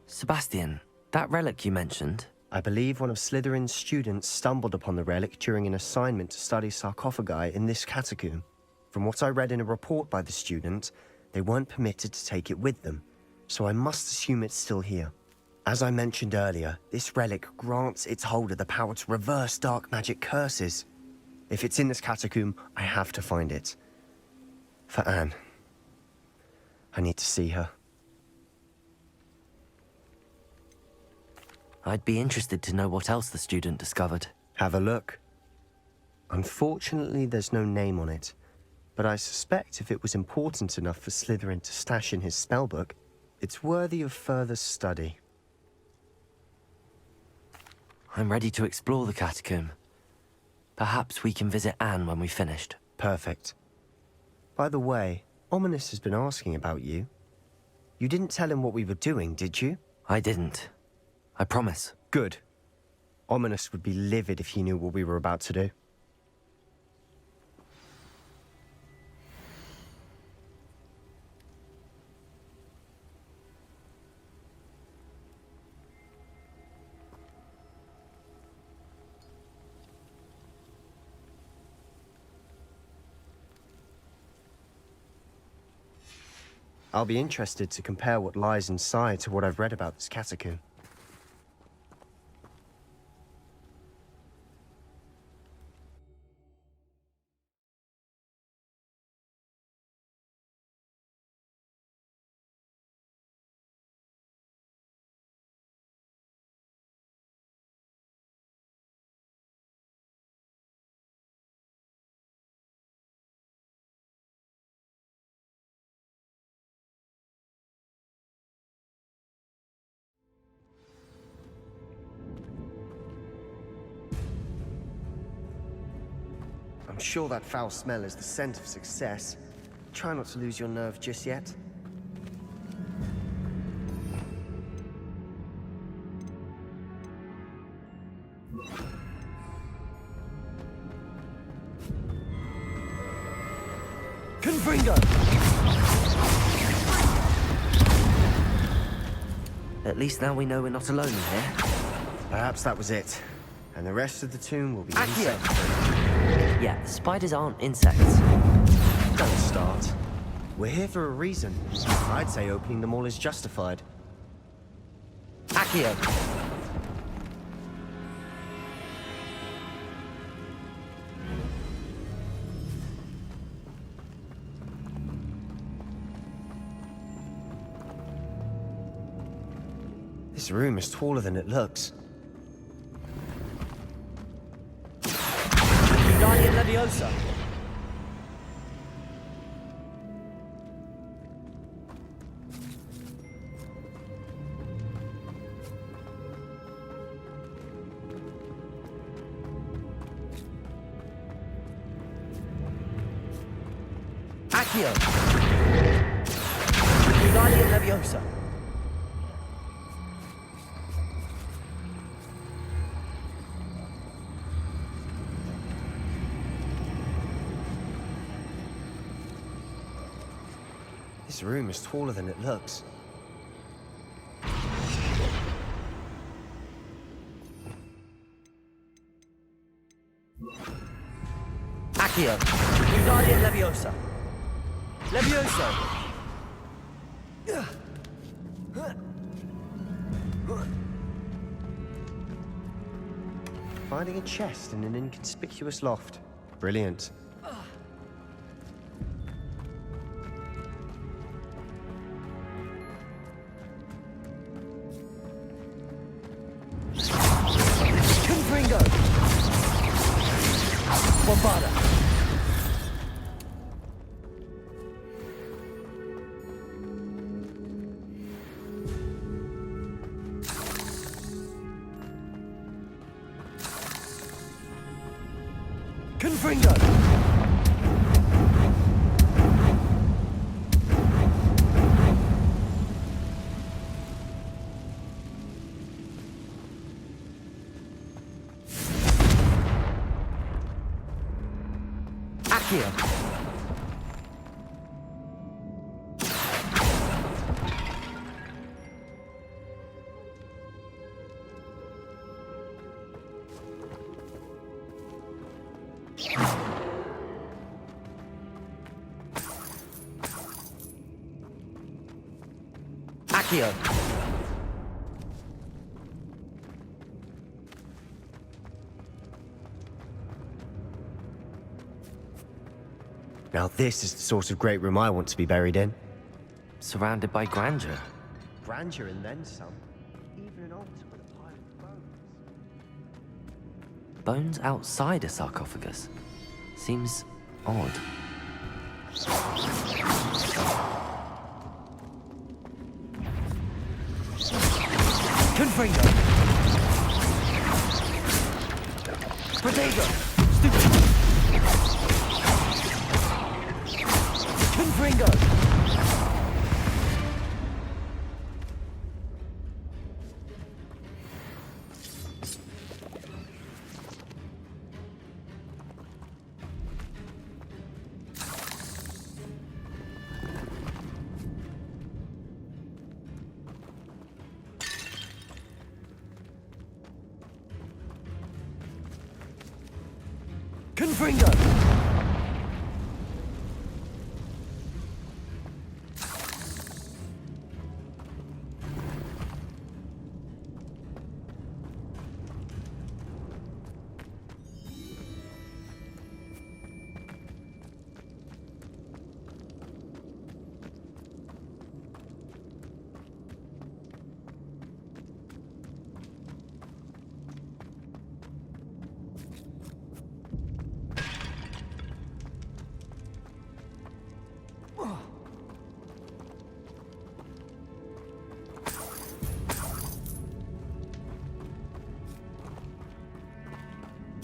Sebastian, that relic you mentioned. I believe one of Slytherin's students stumbled upon the relic during an assignment to study sarcophagi in this catacomb. From what I read in a report by the student, they weren't permitted to take it with them, so I must assume it's still here. As I mentioned earlier, this relic grants its holder the power to reverse dark magic curses. If it's in this catacomb, I have to find it. For Anne. I need to see her. I'd be interested to know what else the student discovered. Have a look. Unfortunately, there's no name on it, but I suspect if it was important enough for Slytherin to stash in his spellbook, it's worthy of further study. I'm ready to explore the catacomb. Perhaps we can visit Anne when we've finished. Perfect. By the way, Ominous has been asking about you. You didn't tell him what we were doing, did you? I didn't. I promise. Good. Ominous would be livid if he knew what we were about to do. I'll be interested to compare what lies inside to what I've read about this catacomb. I'm sure that foul smell is the scent of success. Try not to lose your nerve just yet. Confringo! At least now we know we're not alone in here. Perhaps that was it. And the rest of the tomb will be insect. Yeah, the spiders aren't insects. Don't start. We're here for a reason. I'd say opening them all is justified. Accio! This room is taller than it looks. Guardian Leviosa! Accio! Guardian Leviosa! This room is taller than it looks. Accio! Guardian Leviosa! Leviosa! Finding a chest in an inconspicuous loft. Brilliant. Confringo! Bombarda! Confringo! Accio! Accio! Now this is the sort of great room I want to be buried in. Surrounded by grandeur. Grandeur and then some. Even an altar with a pile of bones. Bones outside a sarcophagus. Seems odd. Confringo! Protego! Stupid! Confringo! Confringo!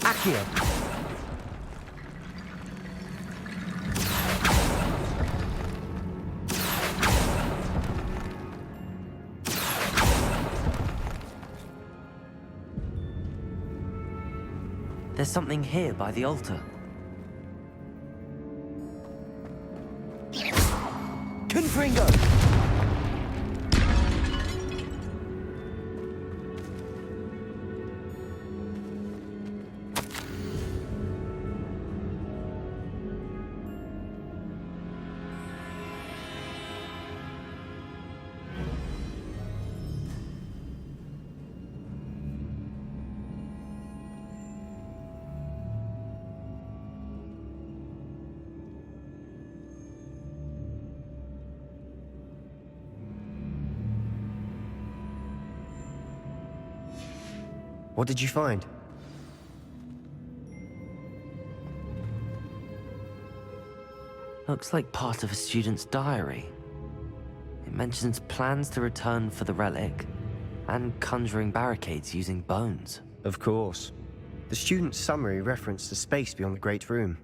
Accio! There's something here by the altar. Confringo! What did you find? Looks like part of a student's diary. It mentions plans to return for the relic and conjuring barricades using bones. Of course. The student's summary referenced the space beyond the Great Room,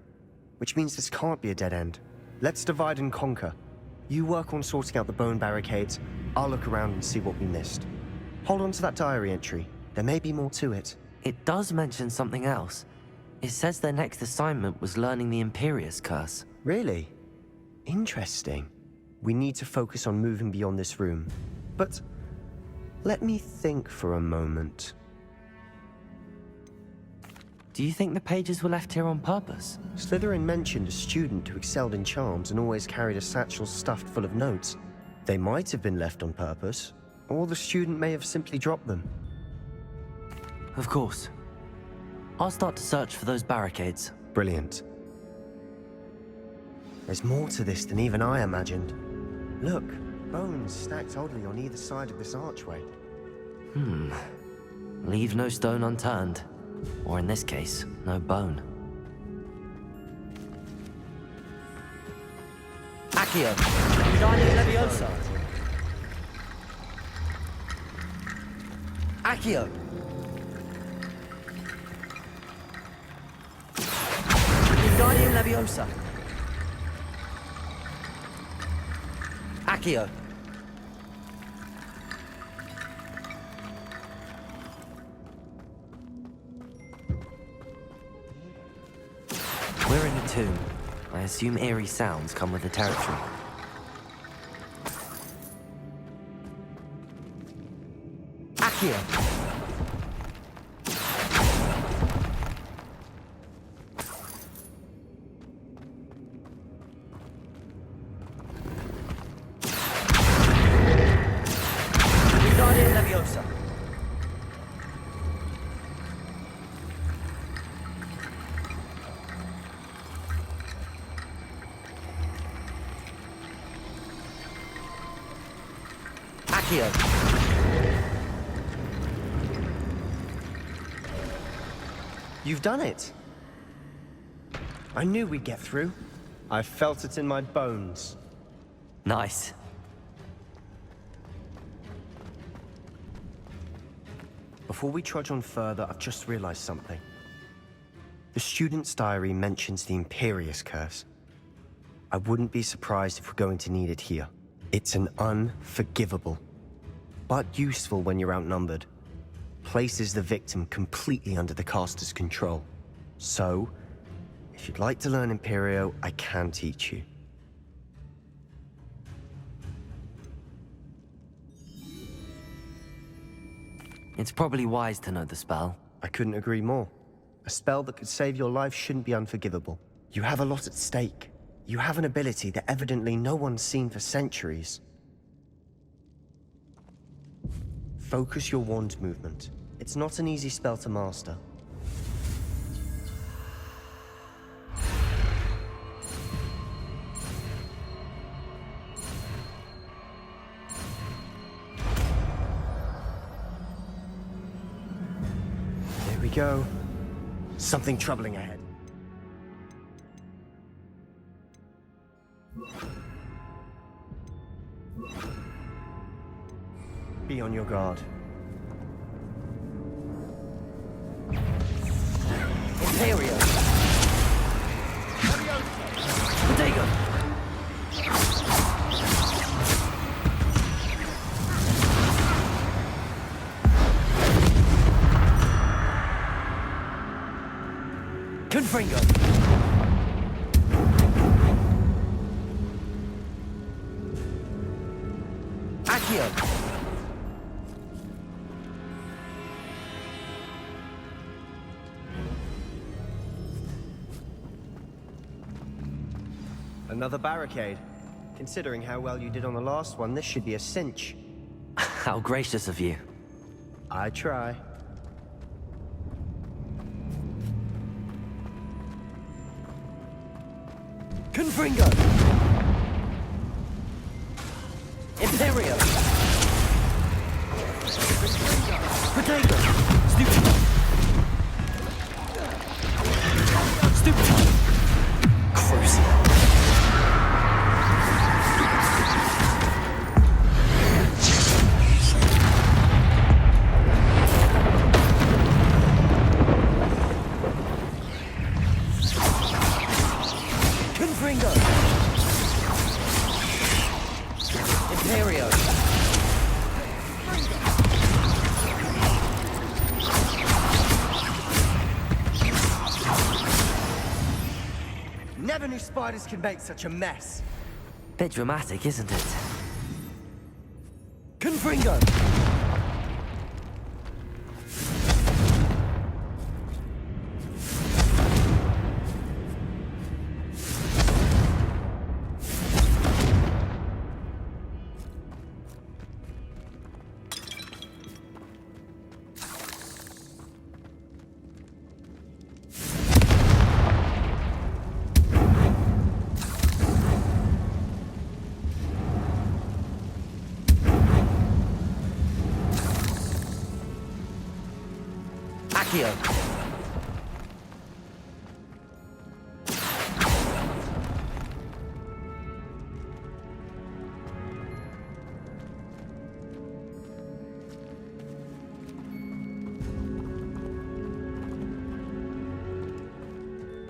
which means this can't be a dead end. Let's divide and conquer. You work on sorting out the bone barricades, I'll look around and see what we missed. Hold on to that diary entry. There may be more to it. It does mention something else. It says their next assignment was learning the Imperius Curse. Really? Interesting. We need to focus on moving beyond this room. But let me think for a moment. Do you think the pages were left here on purpose? Slytherin mentioned a student who excelled in charms and always carried a satchel stuffed full of notes. They might have been left on purpose, or the student may have simply dropped them. Of course. I'll start to search for those barricades. Brilliant. There's more to this than even I imagined. Look, bones stacked oddly on either side of this archway. Leave no stone unturned. Or in this case, no bone. Accio! Leviosa! Accio! Leviosa! Accio! We're in the tomb. I assume eerie sounds come with the territory. Accio! You've done it. I knew we'd get through. I felt it in my bones. Nice. Before we trudge on further, I've just realized something. The student's diary mentions the Imperious Curse. I wouldn't be surprised if we're going to need it here. It's an unforgivable, but useful when you're outnumbered. Places the victim completely under the caster's control. So, if you'd like to learn Imperio, I can teach you. It's probably wise to know the spell. I couldn't agree more. A spell that could save your life shouldn't be unforgivable. You have a lot at stake. You have an ability that evidently no one's seen for centuries. Focus your wand movement. It's not an easy spell to master. There we go. Something troubling ahead. Be on your guard. Imperio! Potato! Confringo! Accio! Another barricade. Considering how well you did on the last one, this should be a cinch. How gracious of you. I try. Confringo! Imperio! Potato! Stupid! Stupid! Crucial! Confringo! Imperio! Never knew spiders could make such a mess. Bit dramatic, isn't it? Confringo! Accio!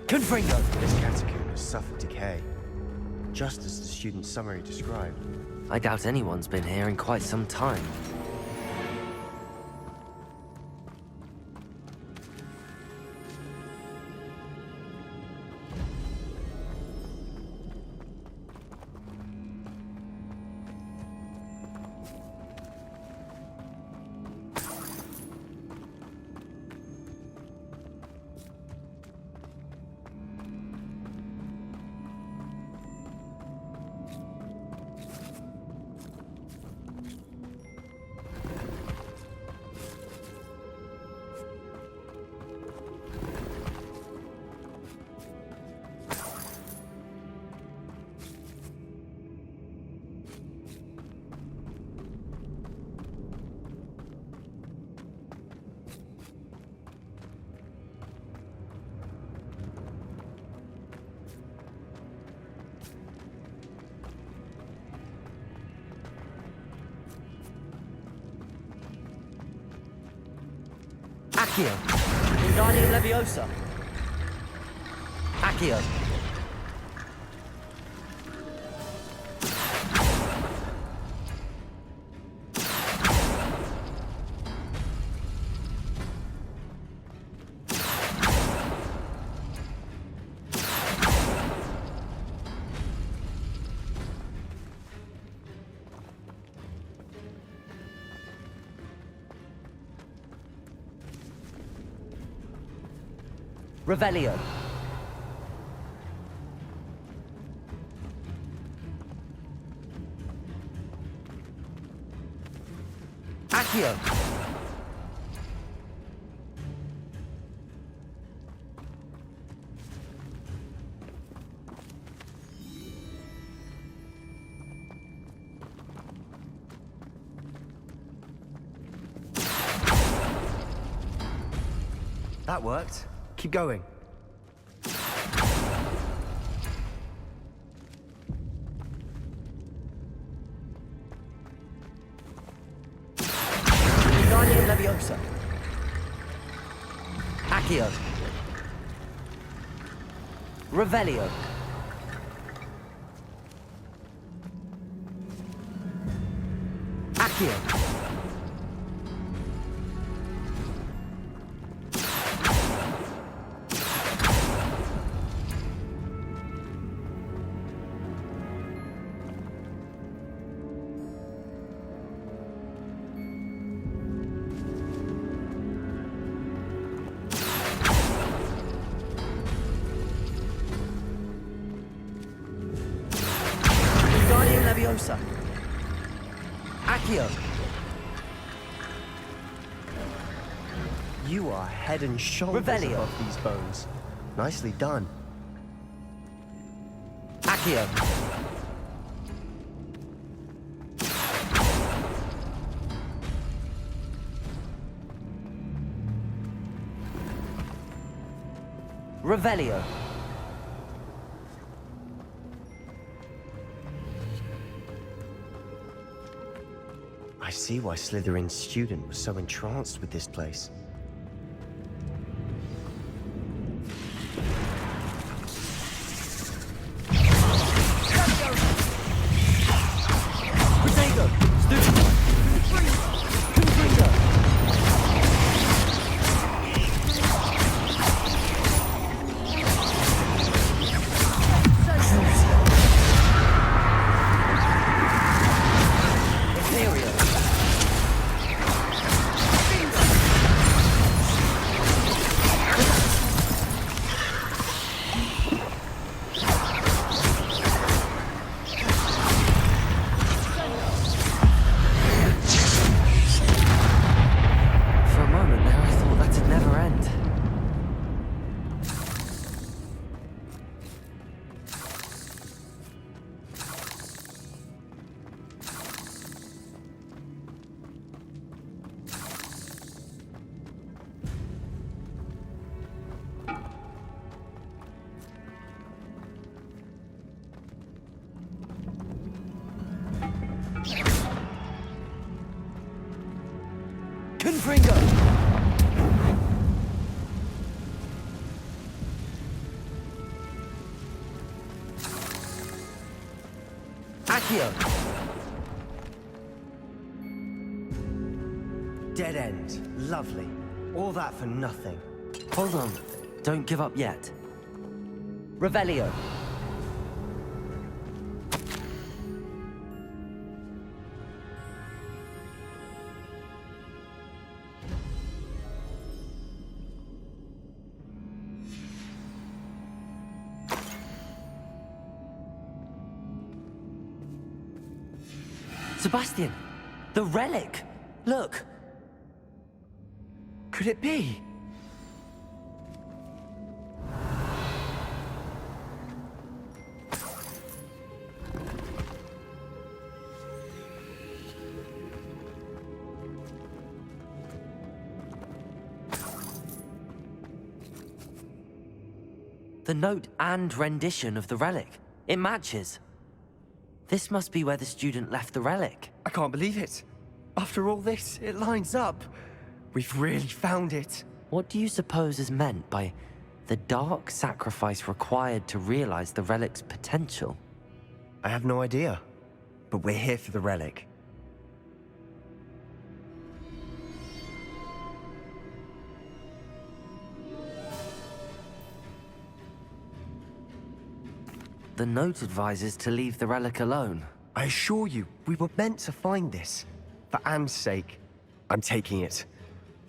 Confringo! This catacomb has suffered decay, just as the student's summary described. I doubt anyone's been here in quite some time. Accio. Wingardium Leviosa. Accio. Revelio. Accio. That worked. Keep going. Wingardium Leviosa. Accio. Revelio. Accio. Wingardium Leviosa. Accio. You are head and shoulders Revelio. above these bones. Nicely done. Accio. Revelio. I see why Slytherin's student was so entranced with this place. Protego. Stupefy. Confringo. Imperio. For a moment there, I thought that'd never end. Confringo! Accio! Dead end. Lovely. All that for nothing. Hold on. Don't give up yet. Revelio. Sebastian! The relic! Look! Could it be? The note and rendition of the relic. It matches. This must be where the student left the relic. I can't believe it. After all this, it lines up. We've really found it. What do you suppose is meant by the dark sacrifice required to realize the relic's potential? I have no idea, but we're here for the relic. The note advises to leave the relic alone. I assure you, we were meant to find this. For Anne's sake, I'm taking it.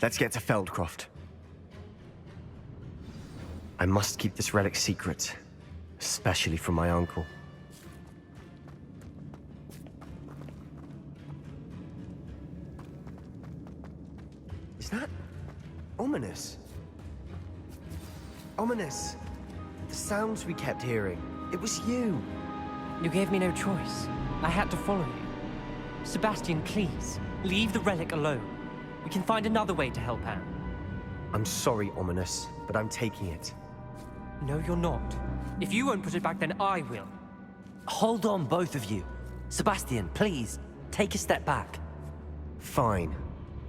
Let's get to Feldcroft. I must keep this relic secret, especially from my uncle. Is that ominous? Ominous! The sounds we kept hearing. It was you. You gave me no choice. I had to follow you. Sebastian, please, leave the relic alone. We can find another way to help Anne. I'm sorry, Ominous, but I'm taking it. No, you're not. If you won't put it back, then I will. Hold on, both of you. Sebastian, please, take a step back. Fine,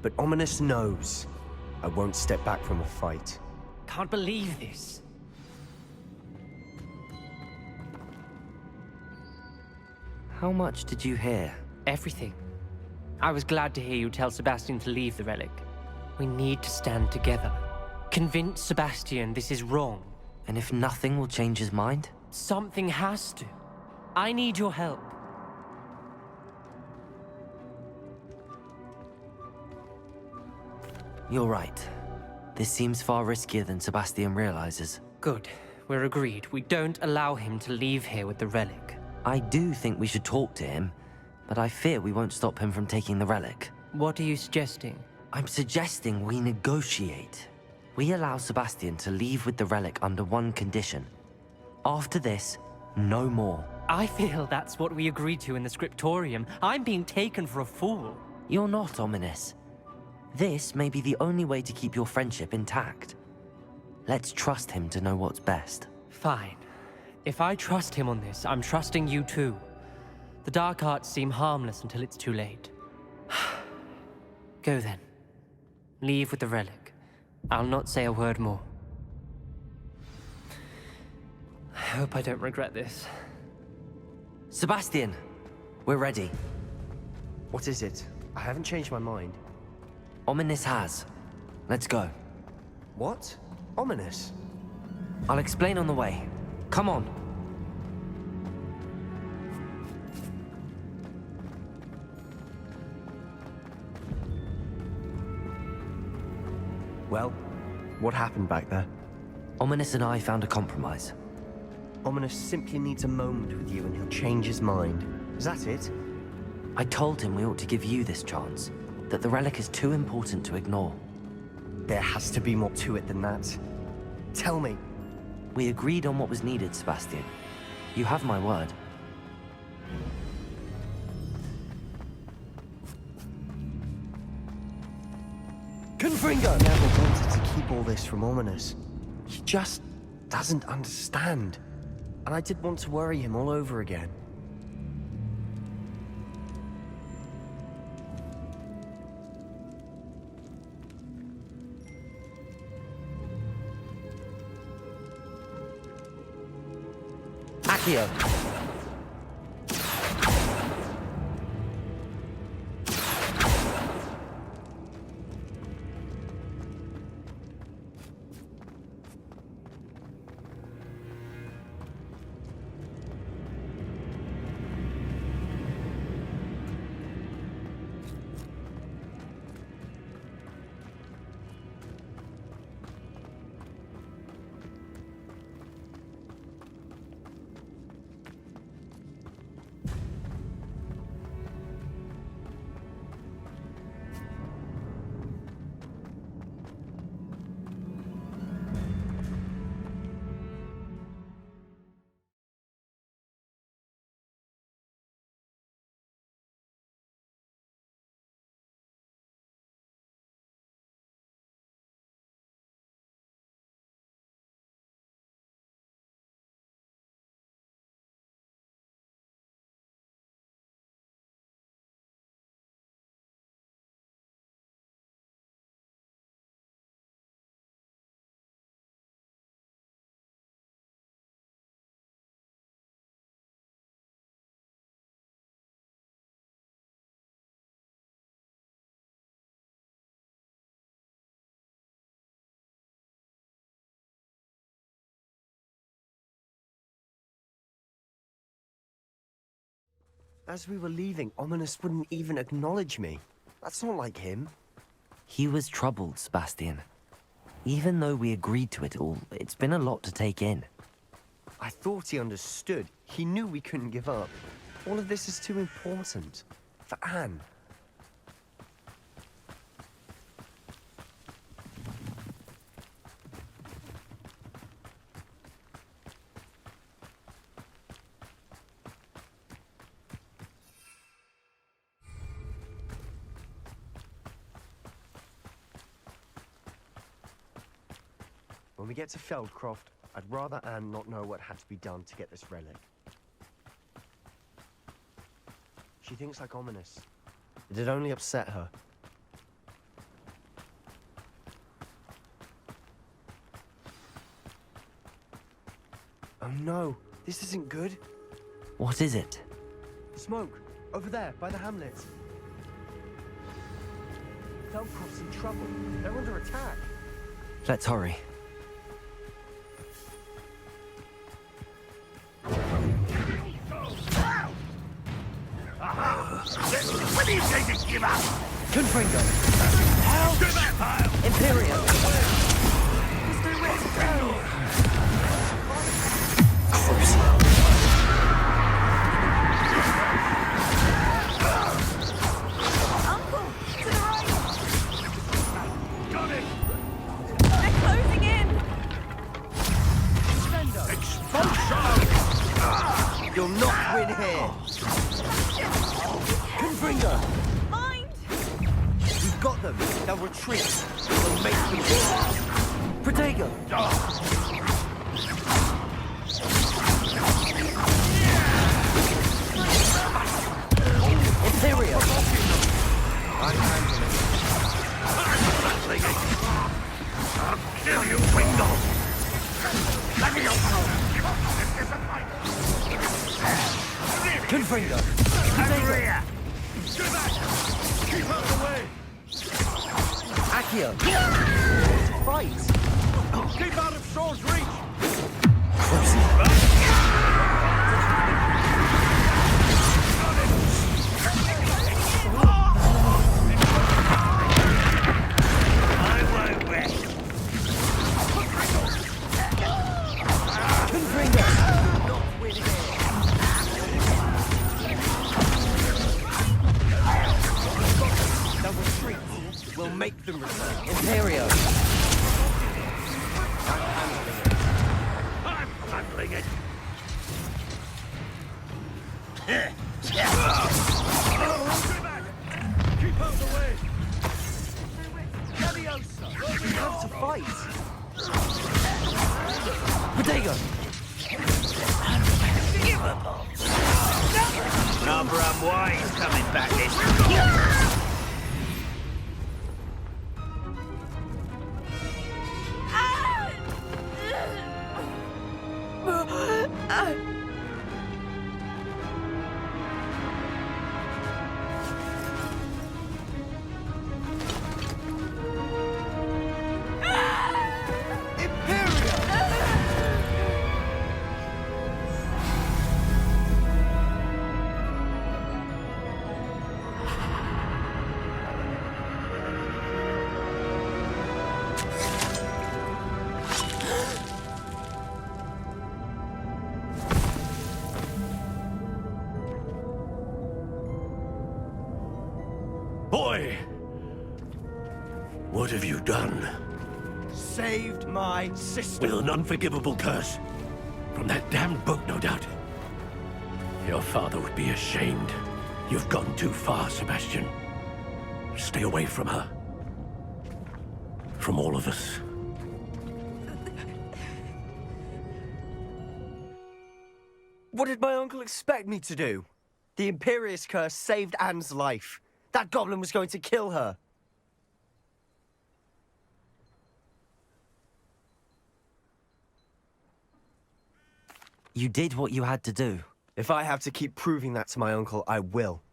but Ominous knows I won't step back from a fight. Can't believe this. How much did you hear? Everything. I was glad to hear you tell Sebastian to leave the relic. We need to stand together. Convince Sebastian this is wrong. And if nothing will change his mind? Something has to. I need your help. You're right. This seems far riskier than Sebastian realizes. Good. We're agreed. We don't allow him to leave here with the relic. I do think we should talk to him, but I fear we won't stop him from taking the relic. What are you suggesting? I'm suggesting we negotiate. We allow Sebastian to leave with the relic under one condition. After this, no more. I feel that's what we agreed to in the scriptorium. I'm being taken for a fool. You're not, Ominous. This may be the only way to keep your friendship intact. Let's trust him to know what's best. Fine. If I trust him on this, I'm trusting you too. The dark arts seem harmless until it's too late. Go then. Leave with the relic. I'll not say a word more. I hope I don't regret this. Sebastian, we're ready. What is it? I haven't changed my mind. Ominous has. Let's go. What? Ominous? I'll explain on the way. Come on. Well, what happened back there? Ominous and I found a compromise. Ominous simply needs a moment with you and he'll change his mind. Is that it? I told him we ought to give you this chance, that the relic is too important to ignore. There has to be more to it than that. Tell me. We agreed on what was needed, Sebastian. You have my word. Confringo! Never wanted to keep all this from Ominous. He just doesn't understand. And I did want to worry him all over again. Accio! As we were leaving, Ominous wouldn't even acknowledge me. That's not like him. He was troubled, Sebastian. Even though we agreed to it all, it's been a lot to take in. I thought he understood. He knew we couldn't give up. All of this is too important. For Anne. When we get to Feldcroft, I'd rather Anne not know what had to be done to get this relic. She thinks like Ominous. It'd only upset her. Oh no, this isn't good. What is it? Smoke, over there, by the hamlet. Feldcroft's in trouble. They're under attack. Let's hurry. When do you take it, give up? Confringo! Help! Imperium! There's nowhere to go! Uncle, to the right! Got it! They're closing in! Expulsion! You'll not win here. Confringo! Mind! We've got them. They'll retreat. We'll make them. Protego! Imperium! I'm I'll kill you, Wingo! Let me go! This is a fight! Confringo! Andrea! Get back! Keep out of the way! Accio! Fight! Keep out of Shaw's reach! I won't rest. Confringo! They'll retreat. We'll make them retreat. Imperio! I'm handling it. Stay back! Keep out of the way! Leviosa! We have to fight! Protego! Number unwise coming back this. Boy! What have you done? Saved my sister! With an unforgivable curse. From that damned book, no doubt. Your father would be ashamed. You've gone too far, Sebastian. Stay away from her. From all of us. What did my uncle expect me to do? The Imperius curse saved Anne's life. That goblin was going to kill her. You did what you had to do. If I have to keep proving that to my uncle, I will.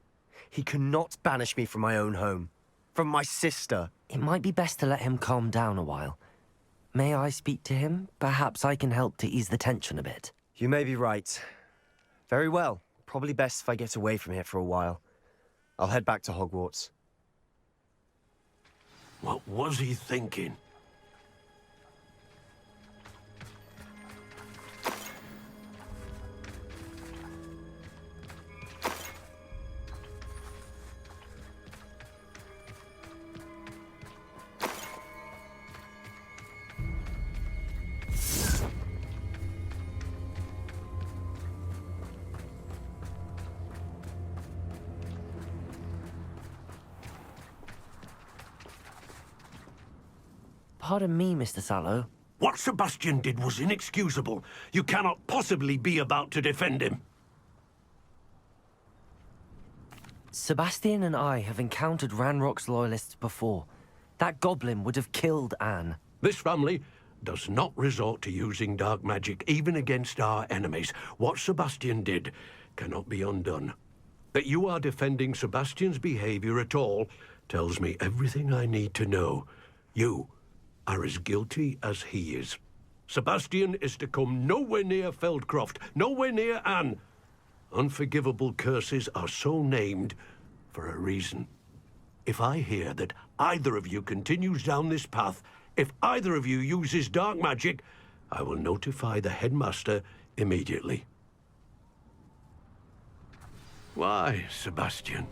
He cannot banish me from my own home. From my sister. It might be best to let him calm down a while. May I speak to him? Perhaps I can help to ease the tension a bit. You may be right. Very well. probably best if I get away from here for a while. I'll head back to Hogwarts. What was he thinking? Pardon me, Mr. Sallow. What Sebastian did was inexcusable. You cannot possibly be about to defend him. Sebastian and I have encountered Ranrock's loyalists before. That goblin would have killed Anne. This family does not resort to using dark magic even against our enemies. What Sebastian did cannot be undone. That you are defending Sebastian's behavior at all tells me everything I need to know. You are as guilty as he is. Sebastian is to come nowhere near Feldcroft, nowhere near Anne. Unforgivable curses are so named for a reason. If I hear that either of you continues down this path, if either of you uses dark magic, I will notify the headmaster immediately. Why, Sebastian?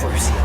Crucio.